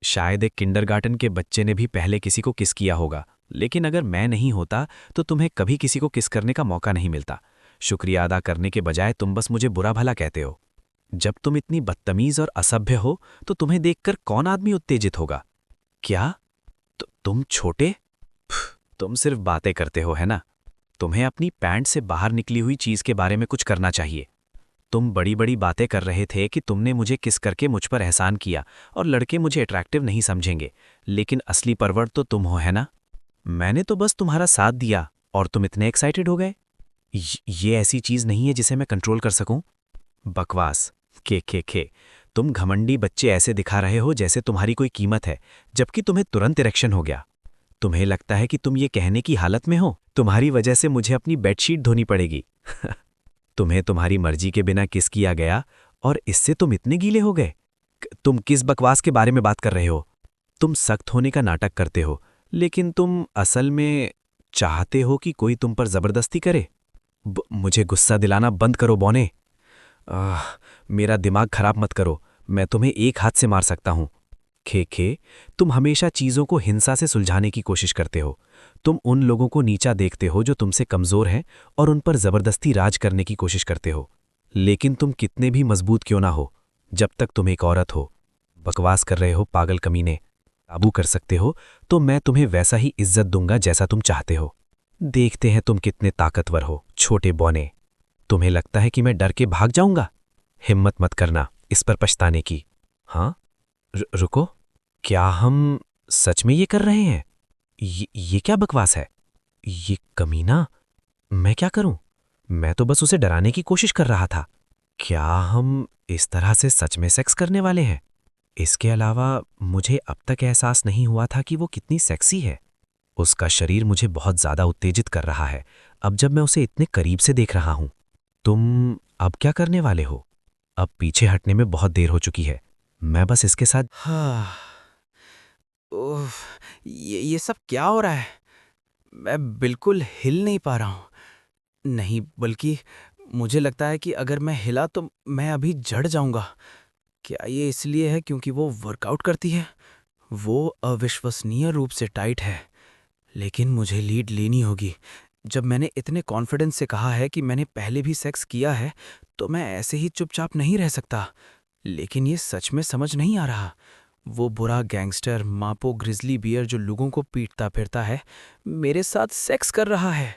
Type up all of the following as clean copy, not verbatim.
शायद एक किंडरगार्टन के बच्चे ने भी पहले किसी को किस किया होगा, लेकिन अगर मैं नहीं होता तो तुम्हें कभी किसी को किस करने का मौका नहीं मिलता। शुक्रिया अदा करने के बजाय तुम बस मुझे बुरा भला कहते हो। जब तुम इतनी बदतमीज और असभ्य हो तो तुम्हें देखकर कौन आदमी उत्तेजित होगा? क्या? तुम छोटे? तुम सिर्फ बातें करते हो, है ना? तुम्हें अपनी पैंट से बाहर निकली हुई चीज के बारे में कुछ करना चाहिए। तुम बड़ी बड़ी बातें कर रहे थे कि तुमने मुझे किस करके मुझ पर एहसान किया और लड़के मुझे अट्रैक्टिव नहीं समझेंगे, लेकिन असली परवर तो तुम हो, है ना? मैंने तो बस तुम्हारा साथ दिया और तुम इतने एक्साइटेड हो गए। ये ऐसी चीज नहीं है जिसे मैं कंट्रोल कर सकूं। बकवास। के तुम घमंडी बच्चे ऐसे दिखा रहे हो जैसे तुम्हारी कोई कीमत है, जबकि तुम्हें तुरंत इरेक्शन हो गया। तुम्हें लगता है कि तुम ये कहने की हालत में हो, तुम्हारी वजह से मुझे अपनी बेडशीट धोनी पड़ेगी। तुम्हें तुम्हारी मर्जी के बिना किस किया गया और इससे तुम इतने गीले हो गए? तुम किस बकवास के बारे में बात कर रहे हो? तुम सख्त होने का नाटक करते हो, लेकिन तुम असल में चाहते हो कि कोई तुम पर जबरदस्ती करे। मुझे गुस्सा दिलाना बंद करो बौने। आह, मेरा दिमाग खराब मत करो, मैं तुम्हें एक हाथ से मार सकता हूं। खे, तुम हमेशा चीजों को हिंसा से सुलझाने की कोशिश करते हो। तुम उन लोगों को नीचा देखते हो जो तुमसे कमजोर हैं और उन पर जबरदस्ती राज करने की कोशिश करते हो। लेकिन तुम कितने भी मजबूत क्यों ना हो, जब तक तुम एक औरत हो। बकवास कर रहे हो पागल कमीने। काबू कर सकते हो तो मैं तुम्हें वैसा ही इज्जत दूंगा जैसा तुम चाहते हो। देखते हैं तुम कितने ताकतवर हो, छोटे बौने। तुम्हें लगता है कि मैं डर के भाग जाऊंगा? हिम्मत मत करना इस पर पछताने की। हाँ, रुको, क्या हम सच में ये कर रहे हैं? ये क्या बकवास है? ये कमीना। मैं क्या करूं? मैं तो बस उसे डराने की कोशिश कर रहा था। क्या हम इस तरह से सच में सेक्स करने वाले हैं? इसके अलावा मुझे अब तक एहसास नहीं हुआ था कि वो कितनी सेक्सी है। उसका शरीर मुझे बहुत ज्यादा उत्तेजित कर रहा है अब जब मैं उसे इतने करीब से देख रहा हूं। तुम अब क्या करने वाले हो? अब पीछे हटने में बहुत देर हो चुकी है। मैं बस इसके साथ। हाँ। ओह, ये सब क्या हो रहा है? मैं बिल्कुल हिल नहीं पा रहा हूँ। नहीं, बल्कि मुझे लगता है कि अगर मैं हिला तो मैं अभी जड़ जाऊंगा। क्या ये इसलिए है क्योंकि वो वर्कआउट करती है? वो अविश्वसनीय रूप से टाइट है, लेकिन मुझे लीड लेनी होगी। जब मैंने इतने कॉन्फिडेंस से कहा है कि मैंने पहले भी सेक्स किया है, तो मैं ऐसे ही चुपचाप नहीं रह सकता। लेकिन ये सच में समझ नहीं आ रहा। वो बुरा गैंगस्टर मापो ग्रिजली बियर जो लोगों को पीटता फिरता है, मेरे साथ सेक्स कर रहा है।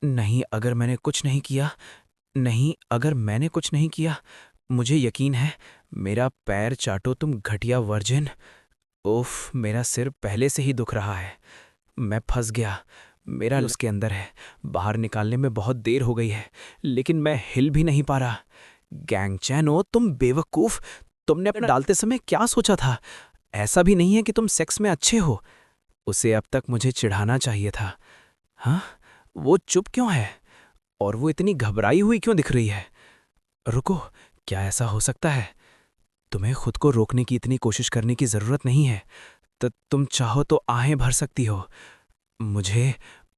नहीं, अगर मैंने कुछ नहीं किया। नहीं, अगर मैंने कुछ नहीं किया। मुझे यकीन है। मेरा पैर चाटो तुम घटिया वर्जिन। उफ, मेरा सिर पहले से ही दुख रहा है। मैं फंस गया। मेरा उसके अंदर है। बाहर निकालने में बहुत देर हो गई है, लेकिन मैं हिल भी नहीं पा रहा। गैंगचैनो, तुम बेवकूफ। तुमने अपना डालते समय क्या सोचा था? ऐसा भी नहीं है कि तुम सेक्स में अच्छे हो। उसे अब तक मुझे चिढ़ाना चाहिए था। हाँ, वो चुप क्यों है? और वो इतनी घबराई हुई क्यों दिख रही है? रुको, क्या ऐसा हो सकता है? तुम्हें खुद को रोकने की इतनी कोशिश करने की जरूरत नहीं है। तुम चाहो तो आहें भर सकती हो। मुझे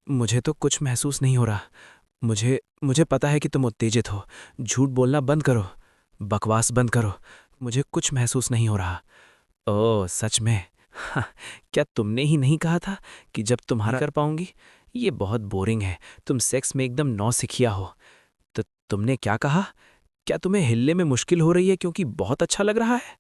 मुझे तो कुछ महसूस नहीं हो रहा। मुझे मुझे पता है कि तुम उत्तेजित हो। झूठ बोलना बंद करो। बकवास बंद करो। मुझे कुछ महसूस नहीं हो रहा। ओह, सच में? हाँ, क्या तुमने ही नहीं कहा था कि जब तुम्हारा कर पाऊंगी? ये बहुत बोरिंग है। तुम सेक्स में एकदम नौसिखिया हो। तो तुमने क्या कहा? क्या तुम्हें हिलने में मुश्किल हो रही है क्योंकि बहुत अच्छा लग रहा है?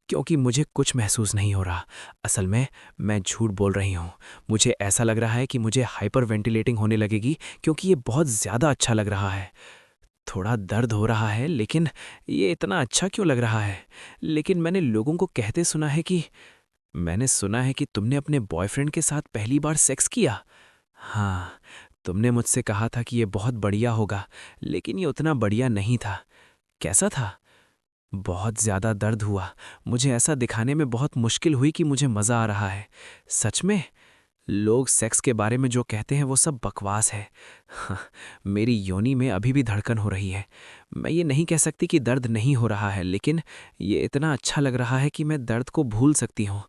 क्योंकि मुझे कुछ महसूस नहीं हो रहा। असल में मैं झूठ बोल रही हूँ। मुझे ऐसा लग रहा है कि मुझे हाइपर वेंटिलेटिंग होने लगेगी क्योंकि ये बहुत ज़्यादा अच्छा लग रहा है। थोड़ा दर्द हो रहा है, लेकिन ये इतना अच्छा क्यों लग रहा है? लेकिन मैंने सुना है कि तुमने अपने बॉयफ्रेंड के साथ पहली बार सेक्स किया। हाँ, तुमने मुझसे कहा था कि ये बहुत बढ़िया होगा, लेकिन ये उतना बढ़िया नहीं था। कैसा था? बहुत ज़्यादा दर्द हुआ। मुझे ऐसा दिखाने में बहुत मुश्किल हुई कि मुझे मज़ा आ रहा है। सच में? लोग सेक्स के बारे में जो कहते हैं वो सब बकवास है। हाँ, मेरी योनि में अभी भी धड़कन हो रही है। मैं ये नहीं कह सकती कि दर्द नहीं हो रहा है, लेकिन ये इतना अच्छा लग रहा है कि मैं दर्द को भूल सकती हूँ।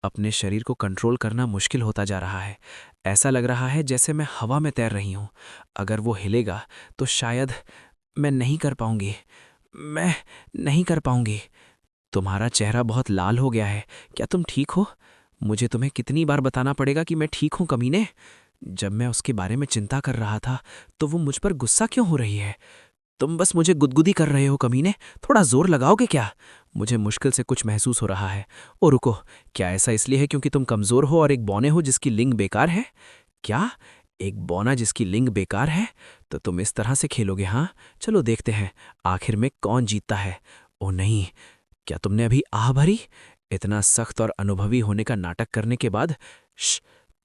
अपने शरीर को कंट्रोल करना मुश्किल होता जा रहा है। ऐसा लग रहा है जैसे मैं हवा में तैर रही हूँ। अगर वो हिलेगा तो शायद मैं नहीं कर पाऊंगी। मैं नहीं कर पाऊंगी। तुम्हारा चेहरा बहुत लाल हो गया है, क्या तुम ठीक हो? मुझे तुम्हें कितनी बार बताना पड़ेगा कि मैं ठीक हूं कमीने? जब मैं उसके बारे में चिंता कर रहा था तो वो मुझ पर गुस्सा क्यों हो रही है? तुम बस मुझे गुदगुदी कर रहे हो कमीने, थोड़ा जोर लगाओगे क्या? मुझे मुश्किल से कुछ महसूस हो रहा है। ओ रुको, क्या ऐसा इसलिए है क्योंकि तुम कमजोर हो और एक बौने हो जिसकी लिंग बेकार है? क्या? एक बौना जिसकी लिंग बेकार है? तो तुम इस तरह से खेलोगे, हाँ? चलो देखते हैं आखिर में कौन जीतता है। ओ नहीं, क्या तुमने अभी आह भरी? इतना सख्त और अनुभवी होने का नाटक करने के बाद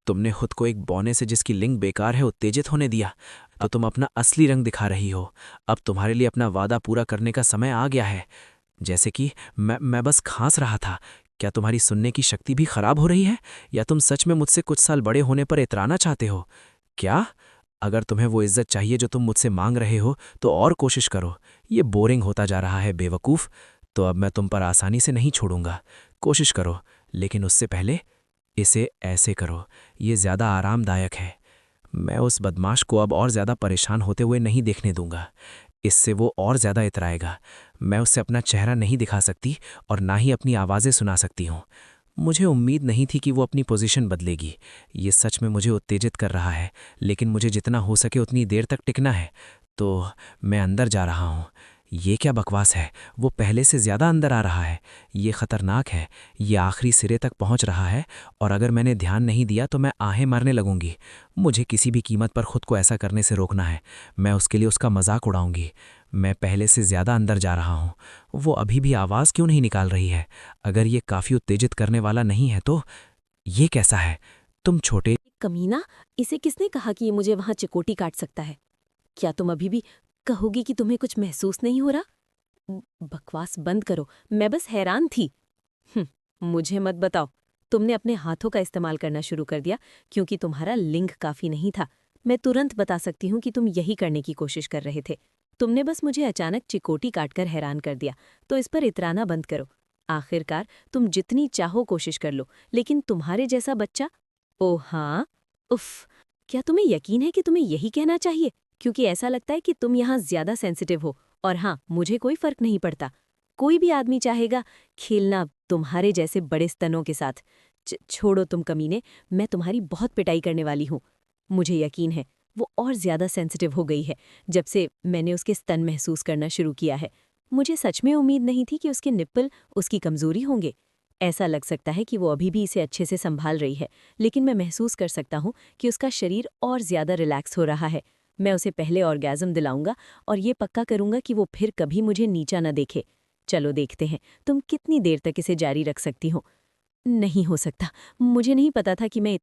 तुमने खुद को एक बौने से जिसकी लिंग बेकार है उत्तेजित होने दिया। तो तुम अपना असली रंग दिखा रही हो। अब तुम्हारे लिए अपना वादा पूरा करने का समय आ गया है। जैसे कि मैं बस खांस रहा था। क्या तुम्हारी सुनने की शक्ति भी खराब हो रही है, या तुम सच में मुझसे कुछ साल बड़े होने पर इतराना चाहते हो? क्या? अगर तुम्हें वो इज्जत चाहिए जो तुम मुझसे मांग रहे हो तो और कोशिश करो। ये बोरिंग होता जा रहा है बेवकूफ़। तो अब मैं तुम पर आसानी से नहीं छोड़ूंगा। कोशिश करो, लेकिन उससे पहले इसे ऐसे करो। ये ज़्यादा आरामदायक है। मैं उस बदमाश को अब और ज़्यादा परेशान होते हुए नहीं देखने दूंगा। इससे वो और ज़्यादा इतराएगा। मैं उससे अपना चेहरा नहीं दिखा सकती और ना ही अपनी आवाज़ें सुना सकती हूँ। मुझे उम्मीद नहीं थी कि वो अपनी पोजीशन बदलेगी। ये सच में मुझे उत्तेजित कर रहा है, लेकिन मुझे जितना हो सके उतनी देर तक टिकना है। तो मैं अंदर जा रहा हूँ। ये क्या बकवास है? वो पहले से ज़्यादा अंदर आ रहा है। ये खतरनाक है। ये आखिरी सिरे तक पहुँच रहा है, और अगर मैंने ध्यान नहीं दिया तो मैं आहें मारने लगूंगी। मुझे किसी भी कीमत पर खुद को ऐसा करने से रोकना है। मैं उसके लिए उसका मजाक उड़ाऊंगी। मैं पहले से ज़्यादा अंदर जा रहा हूँ। वो अभी भी आवाज़ क्यों नहीं निकाल रही है? अगर ये काफ़ी उत्तेजित करने वाला नहीं है तो ये कैसा है? तुम छोटे कमीना, इसे किसने कहा कि ये मुझे वहां चिकोटी काट सकता है? क्या तुम अभी भी कहोगी कि तुम्हें कुछ महसूस नहीं हो रहा? बकवास बंद करो, मैं बस हैरान थी। मुझे मत बताओ। तुमने अपने हाथों का इस्तेमाल करना शुरू कर दिया क्योंकि तुम्हारा लिंग काफी नहीं था। मैं तुरंत बता सकती हूँ कि तुम यही करने की कोशिश कर रहे थे। तुमने बस मुझे अचानक चिकोटी काटकर हैरान कर दिया, तो इस पर इतराना बंद करो। आखिरकार तुम जितनी चाहो कोशिश कर लो, लेकिन तुम्हारे जैसा बच्चा। ओह हाँ, उफ। क्या तुम्हें यकीन है कि तुम्हें यही कहना चाहिए? क्योंकि ऐसा लगता है कि तुम यहाँ ज्यादा सेंसिटिव हो। और हाँ, मुझे कोई फर्क नहीं पड़ता। कोई भी आदमी चाहेगा खेलना तुम्हारे जैसे बड़े स्तनों के साथ। छोड़ो तुम कमीने, मैं तुम्हारी बहुत पिटाई करने वाली हूँ। मुझे यकीन है वो और ज्यादा सेंसिटिव हो गई है जब से मैंने उसके स्तन महसूस करना शुरू किया है। मुझे सच में उम्मीद नहीं थी कि उसके निप्पल उसकी कमजोरी होंगे। ऐसा लग सकता है कि वो अभी भी इसे अच्छे से संभाल रही है, लेकिन मैं महसूस कर सकता हूँ कि उसका शरीर और ज्यादा रिलैक्स हो रहा है। मैं उसे पहले ऑर्गेज़म दिलाऊंगा और ये पक्का करूंगा कि वो फिर कभी मुझे नीचा न देखे। चलो देखते हैं तुम कितनी देर तक इसे जारी रख सकती हो। नहीं हो सकता। मुझे नहीं पता था कि मैं